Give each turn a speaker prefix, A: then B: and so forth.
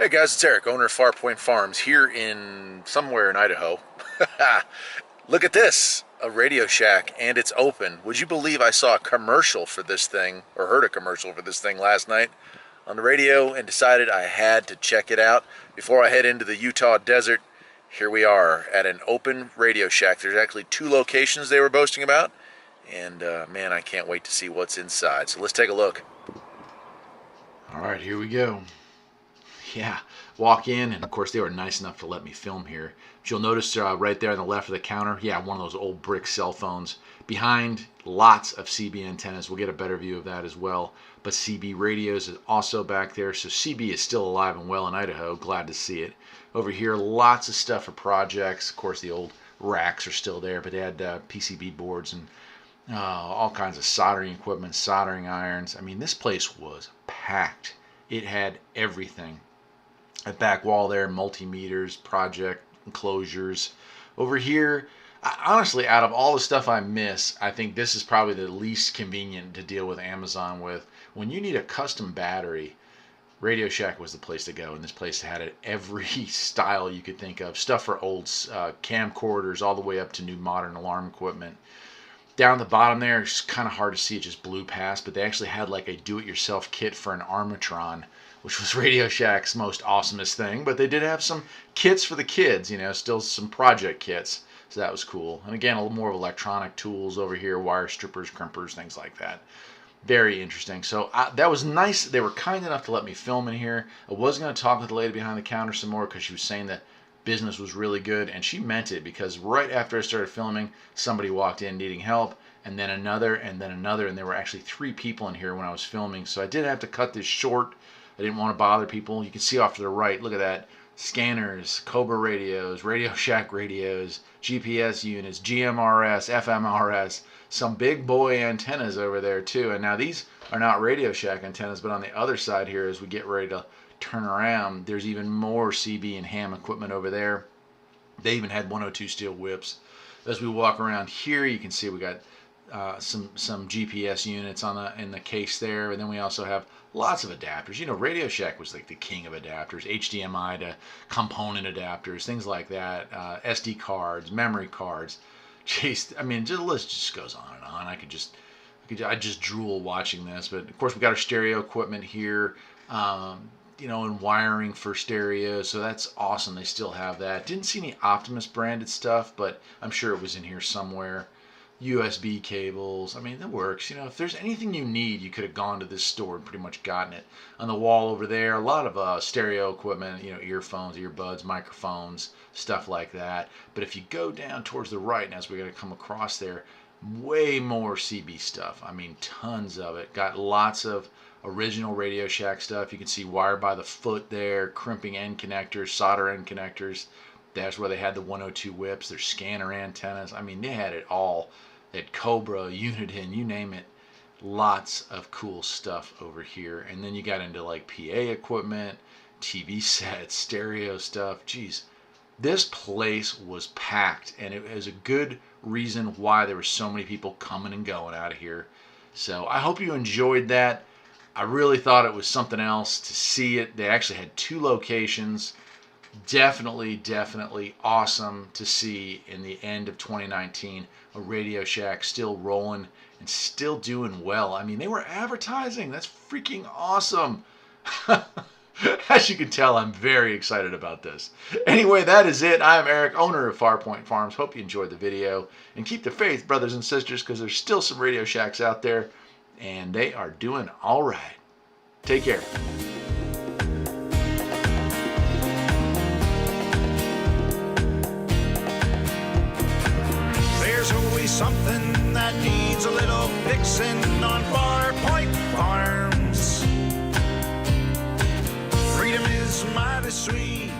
A: Hey guys, it's Eric, owner of Farpoint Farms here in somewhere in Idaho. Look at this, a Radio Shack, and it's open. Would you believe I saw a commercial for this thing, or heard a commercial for this thing last night on the radio and decided I had to check it out before I head into the Utah desert. Here we are at an open Radio Shack. There's actually 2 locations they were boasting about, and man, I can't wait to see what's inside. So let's take a look. All right, here we go. Yeah, walk in, and of course they were nice enough to let me film here. But you'll notice right there on the left of the counter, yeah, one of those old brick cell phones. Behind, lots of CB antennas. We'll get a better view of that as well. But CB radios is also back there, so CB is still alive and well in Idaho. Glad to see it. Over here, lots of stuff for projects. Of course, the old racks are still there, but they had PCB boards and all kinds of soldering equipment, soldering irons. I mean, this place was packed. It had everything. At back wall there, multimeters, project enclosures. Over here, honestly, out of all the stuff I miss, I think this is probably the least convenient to deal with Amazon with. When you need a custom battery, Radio Shack was the place to go, and this place had it every style you could think of. Stuff for old camcorders all the way up to new modern alarm equipment. Down the bottom there, it's kind of hard to see, it just blew past, but they actually had like a do-it-yourself kit for an Armatron, which was Radio Shack's most awesomest thing. But they did have some kits for the kids, you know, still some project kits. So that was cool. And again, a little more of electronic tools over here, wire strippers, crimpers, things like that. Very interesting. So that was nice. They were kind enough to let me film in here. I was going to talk with the lady behind the counter some more because she was saying that business was really good, and she meant it, because right after I started filming, somebody walked in needing help, and then another, and then another, and there were actually 3 people in here when I was filming. So I did have to cut this short. I didn't want to bother people. You can see off to the right, look at that. Scanners, Cobra radios, Radio Shack radios, GPS units, GMRS, FMRS, some big boy antennas over there too. And now these are not Radio Shack antennas, but on the other side here, as we get ready to turn around, there's even more CB and ham equipment over there. They even had 102 steel whips. As we walk around here, you can see we got some GPS units in the case there, and then we also have lots of adapters. You know, Radio Shack was like the king of adapters, HDMI to component adapters, things like that, SD cards, memory cards. Jeez, I mean, the list just goes on and on. I just drool watching this. But of course, we got our stereo equipment here, you know, and wiring for stereo. So that's awesome. They still have that. Didn't see any Optimus branded stuff, but I'm sure it was in here somewhere. USB cables. I mean, that works. You know, if there's anything you need, you could have gone to this store and pretty much gotten it. On the wall over there, a lot of stereo equipment, you know, earphones, earbuds, microphones, stuff like that. But if you go down towards the right, and as we're going to come across there, way more CB stuff. I mean, tons of it. Got lots of original Radio Shack stuff. You can see wire by the foot there, crimping end connectors, solder end connectors. That's where they had the 102 whips, their scanner antennas. I mean, they had it all. They had Cobra, Uniden, you name it. Lots of cool stuff over here. And then you got into like PA equipment, TV sets, stereo stuff. Geez, this place was packed, and it was a good reason why there were so many people coming and going out of here. So I hope you enjoyed that. I really thought it was something else to see it. They actually had 2 locations. Definitely awesome to see in the end of 2019 a Radio Shack still rolling and still doing well. I mean, they were advertising. That's freaking awesome. As you can tell, I'm very excited about this. Anyway, that is it. I am Eric, owner of Farpoint Farms. Hope you enjoyed the video. And keep the faith, brothers and sisters, because there's still some Radio Shacks out there, and they are doing all right. Take care.
B: There's always something that needs a little fixing on Farpoint Farms. Freedom is mighty sweet.